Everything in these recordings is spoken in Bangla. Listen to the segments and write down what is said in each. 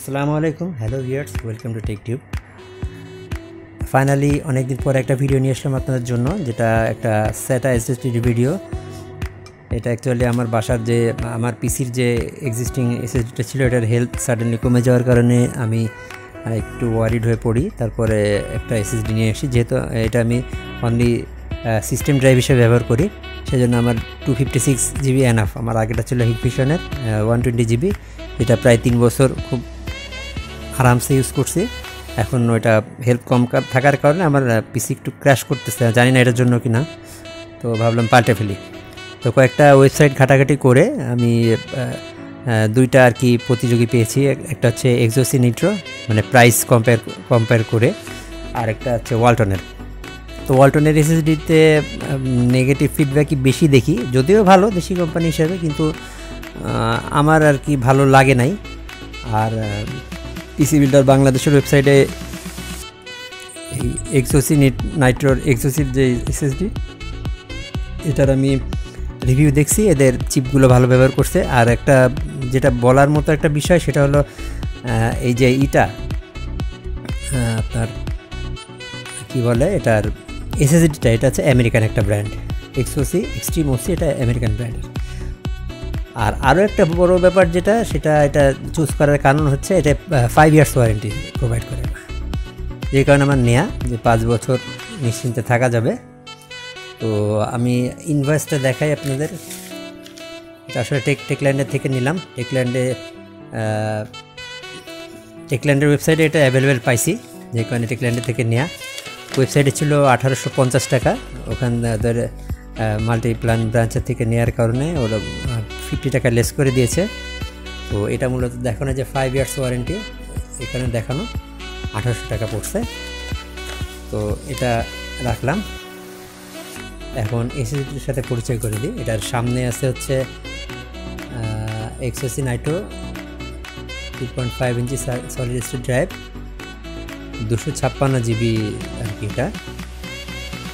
আসসালামু আলাইকুম, hello viewers, welcome to TechTube. Finally অনেকদিন পর একটা ভিডিও নিয়ে আসলাম আপনাদের জন্য, যেটা একটা SATA SSD ভিডিও। এটা অ্যাকচুয়ালি আমার বাসার যে আমার পিসির যে এক্সিস্টিং SSDটা ছিল, এটার হেলথ সাডেনলি কমে যাওয়ার কারণে আমি একটু ওয়ারিড হয়ে পড়ি। তারপরে একটা SSD নিয়ে আসি, যেহেতু এটা আমি অনলি সিস্টেম ড্রাইভ হিসেবে ব্যবহার করি, সেজন্য আমার 256 GB এনাফ। আমার আগেটা ছিল হিগফিশনের 120 GB, এটা প্রায় 3 বছর খুব আরামসে ইউজ করছি। এখন ওইটা হেল্প কম থাকার কারণে আমার পিসি একটু ক্র্যাশ করতেছে, জানি না এটার জন্য কি না, তো ভাবলাম পাল্টে ফেলি। তো কয়েকটা ওয়েবসাইট ঘাটাঘাটি করে আমি দুইটা আর কি প্রতিযোগী পেয়েছি। একটা হচ্ছে এক্সোসি নিট্রো, মানে প্রাইস কম্পেয়ার করে, আর একটা হচ্ছে ওয়ালটনের। তো ওয়ালটনের SSDতে নেগেটিভ ফিডব্যাকই বেশি দেখি, যদিও ভালো দেশি কোম্পানি হিসেবে, কিন্তু আমার আর কি ভালো লাগে নাই। আর পিসি বিল্ডার বাংলাদেশের ওয়েবসাইটে এই এক্সোসি নাইট্রোর এক্সোসির যে SSD, এটার আমি রিভিউ দেখছি, এদের চিপগুলো ভালো ব্যবহার করছে। আর একটা যেটা বলার মতো একটা বিষয়, সেটা হলো এই যে আপনার কি বলে, এটার SSDটা, এটা হচ্ছে আমেরিকান একটা ব্র্যান্ড, এক্সোসি এক্সট্রিম ওসি, এটা আমেরিকান ব্র্যান্ডের। আর আরও একটা বড় ব্যাপার যেটা, এটা চুজ করার কারণ হচ্ছে এটা 5 ইয়ার্স ওয়ারেন্টি প্রোভাইড করে, যে কারণে আমার নেয়া, যে 5 বছর নিশ্চিন্তে থাকা যাবে। তো আমি ইনভয়েসটা দেখাই আপনাদের। এটা আসলে টেকল্যান্ডের থেকে নিলাম। টেকল্যান্ডের ওয়েবসাইটে এটা অ্যাভেলেবেল পাইছি, যে কারণে টেকল্যান্ডের থেকে নেওয়া। ওয়েবসাইটে ছিল 1850 টাকা, ওখানে ওদের মাল্টিপ্ল্যান ব্রাঞ্চের থেকে নেওয়ার কারণে ওরা 50 টাকা লেস করে দিয়েছে। তো এটা মূলত দেখানো যে 5 ইয়ার্স ওয়ারেন্টি, এখানে দেখানো 1800 টাকা পড়ছে। তো এটা রাখলাম। এখন SSDর সাথে পরিচয় করে দিই। এটার সামনে আছে হচ্ছে এক্সোসি নাইট্রো 2.5 ইঞ্চি সলিড স্টেট ড্রাইভ, 256 GB আর কি এটা।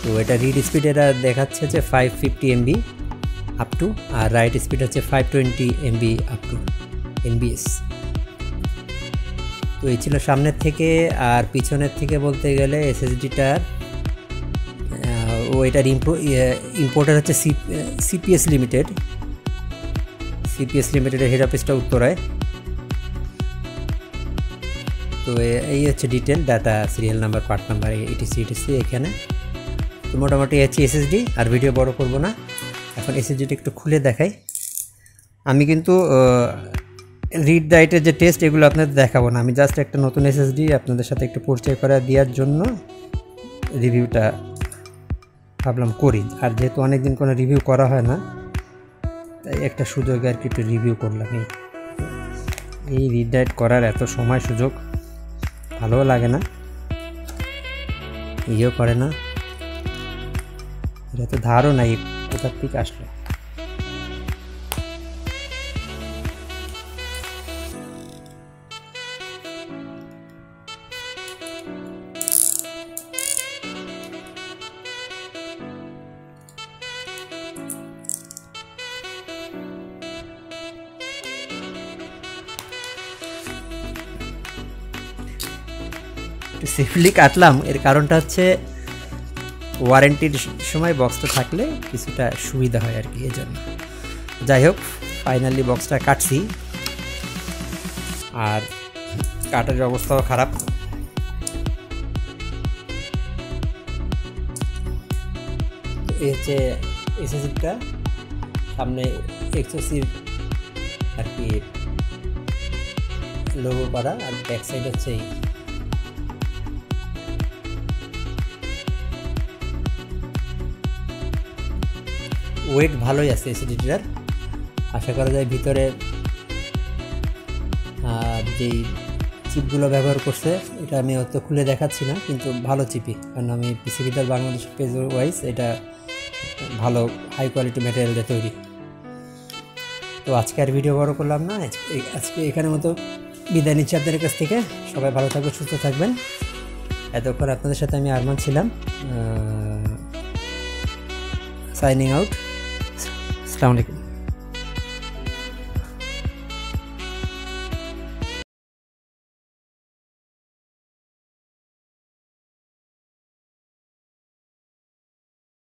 তো এটা রিড স্পিড এটা দেখাচ্ছে যে 550 MB আপ টু, আর রাইট স্পিড হচ্ছে 520 MB আপ টু NBS। তো এই ছিল সামনের থেকে। আর পিছনের থেকে বলতে গেলে SSDটার এটার ইম্পোর্টার হচ্ছে CPS লিমিটেডের হেড অফিসটা উত্তরায়। তো এই হচ্ছে detail data, serial number, part number, etc এখানে। তো মোটামুটি হচ্ছে SSD। আর ভিডিও বড় করব না, এখন SSDটা একটু খুলে দেখাই। আমি কিন্তু রিড রাইটের যে টেস্ট, এগুলো আপনাদের দেখাবো না। আমি জাস্ট একটা নতুন SSD আপনাদের সাথে একটু পরিচয় করে দেওয়ার জন্য রিভিউটা ভাবলাম করি। আর যেহেতু অনেকদিন কোনো রিভিউ করা হয় না, তাই একটা সুযোগ আর কি একটু রিভিউ করলাম। এই রিড রাইট করার এত সময় সুযোগ ভালোও লাগে না, ইয়েও করে না, এটা তো ধারও নাই কোথার থেকে আসলো। একটু সেফলি কাটলাম, এর কারণটা হচ্ছে ওয়ারেন্টির সময় বক্সটা থাকলে কিছুটা সুবিধা হয় আর কি, এই জন্য। যাই হোক, ফাইনালি বক্সটা কাটছি, আর কাটার অবস্থাও খারাপ। এই হচ্ছে SSDটা, সামনে এক্সোসির আর কি লোগো করা, আর ব্যাক সাইড হচ্ছে ওয়েট ভালোই আছে SSDটার। আশা করা যায় ভিতরে যেই চিপগুলো ব্যবহার করছে, এটা আমি হয়তো খুলে দেখাচ্ছি না, কিন্তু ভালো চিপই, কারণ আমি পিসি বিল্ডার বাংলাদেশ পেজ ওয়াইজ এটা ভালো হাই কোয়ালিটি ম্যাটেরিয়াল দিয়ে তৈরি। তো আজকে আর ভিডিও বড় করলাম না, আজকে এখানের মতো বিদায় নিচ্ছি আপনাদের কাছ থেকে। সবাই ভালো থাকবেন, সুস্থ থাকবেন। এতক্ষণ আপনাদের সাথে আমি আরমান ছিলাম, সাইনিং আউট। আসসালামু আলাইকুম।